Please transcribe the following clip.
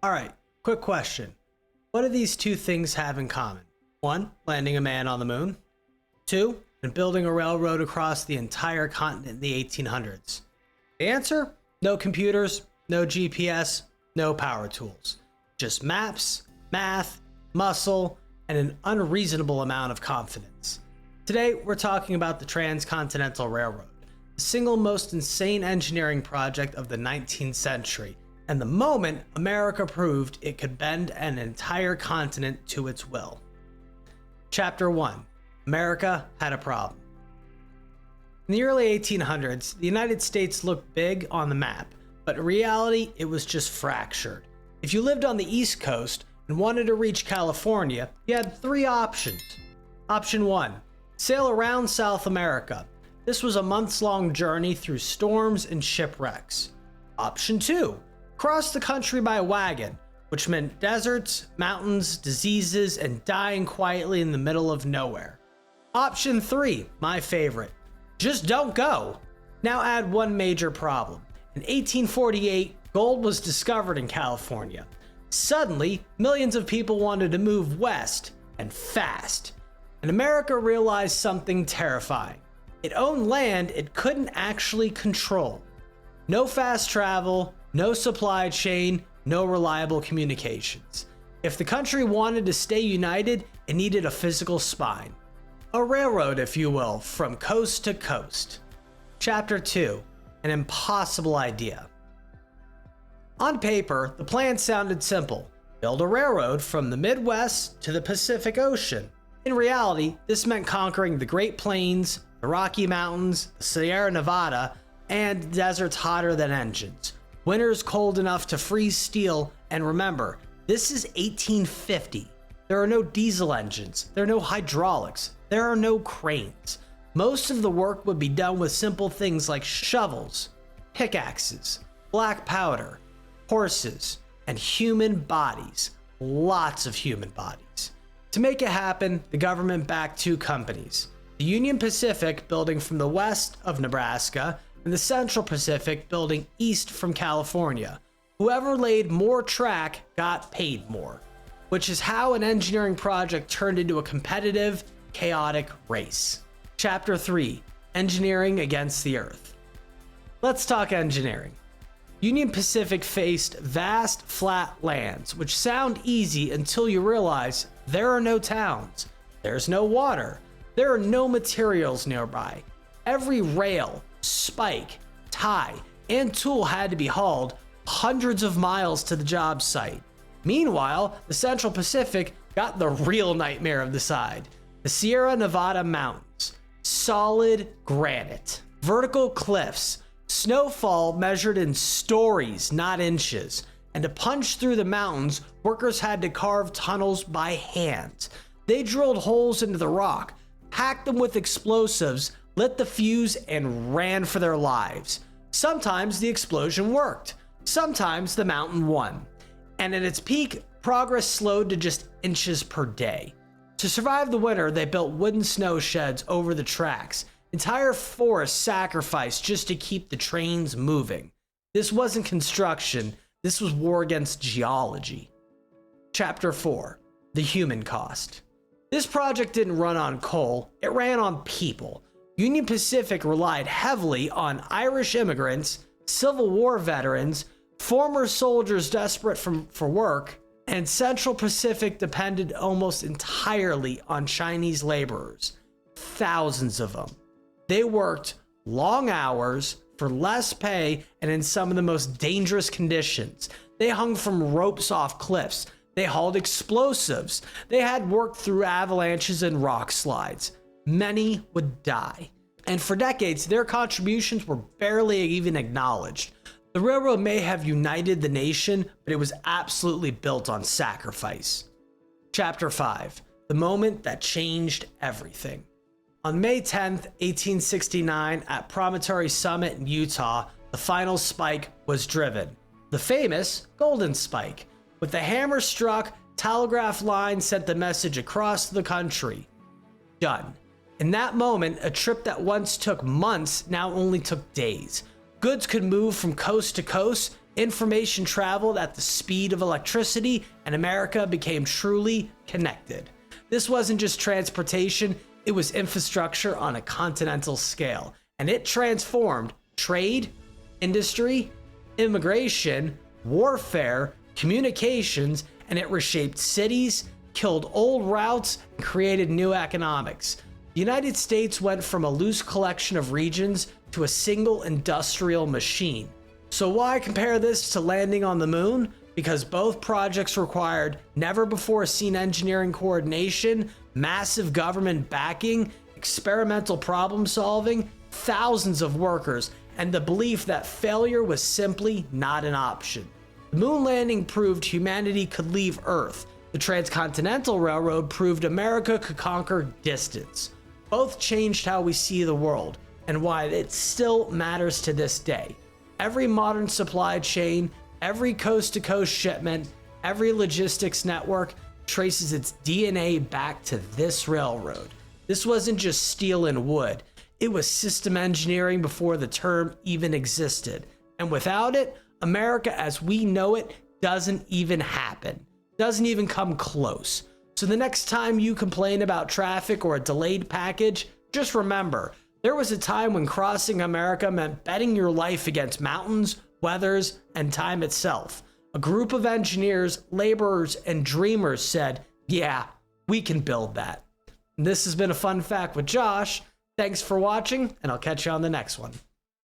Alright, quick question. What do these two things have in common? 1. Landing a man on the moon. 2. And building a railroad across the entire continent in the 1800s. The answer? No computers, no GPS, no power tools. Just maps, math, muscle, and an unreasonable amount of confidence. Today, we're talking about the Transcontinental Railroad, the single most insane engineering project of the 19th century, and the moment America proved it could bend an entire continent to its will. Chapter 1. America had a problem. In the early 1800s, the United States looked big on the map, but in reality, it was just fractured. If you lived on the East Coast and wanted to reach California, you had 3 options. Option 1. Sail around South America. This was a months-long journey through storms and shipwrecks. Option 2. Cross the country by wagon, which meant deserts, mountains, diseases, and dying quietly in the middle of nowhere. Option 3, my favorite. Just don't go. Now add one major problem. In 1848, gold was discovered in California. Suddenly, millions of people wanted to move west, and fast. And America realized something terrifying. It owned land it couldn't actually control. No fast travel, no supply chain, no reliable communications. If the country wanted to stay united, it needed a physical spine. A railroad, if you will, from coast to coast. Chapter 2. An impossible idea. On paper, the plan sounded simple. Build a railroad from the Midwest to the Pacific Ocean. In reality, this meant conquering the Great Plains, the Rocky Mountains, the Sierra Nevada, and deserts hotter than engines. Winters cold enough to freeze steel, and remember, this is 1850. There are no diesel engines, there are no hydraulics, there are no cranes. Most of the work would be done with simple things like shovels, pickaxes, black powder, horses, and human bodies. Lots of human bodies. To make it happen, the government backed 2 companies. The Union Pacific, building from the west of Nebraska, and the Central Pacific, building east from California. Whoever laid more track got paid more, which is how an engineering project turned into a competitive, chaotic race. Chapter 3. Engineering against the Earth. Let's talk engineering. Union Pacific faced vast, flat lands, which sound easy until you realize there are no towns, there's no water, there are no materials nearby. Every rail, spike, tie, and tool had to be hauled hundreds of miles to the job site. Meanwhile, the Central Pacific got the real nightmare of the side. The Sierra Nevada mountains. Solid granite. Vertical cliffs. Snowfall measured in stories, not inches. And to punch through the mountains, workers had to carve tunnels by hand. They drilled holes into the rock, packed them with explosives, lit the fuse, and ran for their lives. Sometimes the explosion worked. Sometimes the mountain won. And at its peak, progress slowed to just inches per day. To survive the winter, they built wooden snow sheds over the tracks. Entire forests sacrificed just to keep the trains moving. This wasn't construction, this was war against geology. Chapter 4. The human cost. This project didn't run on coal, it ran on people. Union Pacific relied heavily on Irish immigrants, Civil War veterans, former soldiers desperate for work, and Central Pacific depended almost entirely on Chinese laborers. Thousands of them. They worked long hours for less pay and in some of the most dangerous conditions. They hung from ropes off cliffs. They hauled explosives. They had worked through avalanches and rock slides. Many would die. And for decades, their contributions were barely even acknowledged. The railroad may have united the nation, but it was absolutely built on sacrifice. Chapter 5. The moment that changed everything. On May 10th, 1869, at Promontory Summit in Utah, the final spike was driven. The famous Golden Spike. With the hammer struck, telegraph line sent the message across the country. Done. In that moment, a trip that once took months now only took days. Goods could move from coast to coast, Information traveled at the speed of electricity, and America became truly connected. This wasn't just transportation, it was infrastructure on a continental scale, and it transformed trade, industry, immigration, warfare, communications, and it reshaped cities, killed old routes, and created new economics. The United States went from a loose collection of regions to a single industrial machine. So why compare this to landing on the moon? Because both projects required never-before-seen engineering coordination, massive government backing, experimental problem solving, thousands of workers, and the belief that failure was simply not an option. The moon landing proved humanity could leave Earth. The Transcontinental Railroad proved America could conquer distance. Both changed how we see the world, and why it still matters to this day. Every modern supply chain, every coast-to-coast shipment, every logistics network traces its DNA back to this railroad. This wasn't just steel and wood. It was system engineering before the term even existed. And without it, America as we know it doesn't even happen. Doesn't even come close. So the next time you complain about traffic or a delayed package, just remember, there was a time when crossing America meant betting your life against mountains, weathers, and time itself. A group of engineers, laborers, and dreamers said, yeah, we can build that. And this has been a fun fact with Josh. Thanks for watching, and I'll catch you on the next one.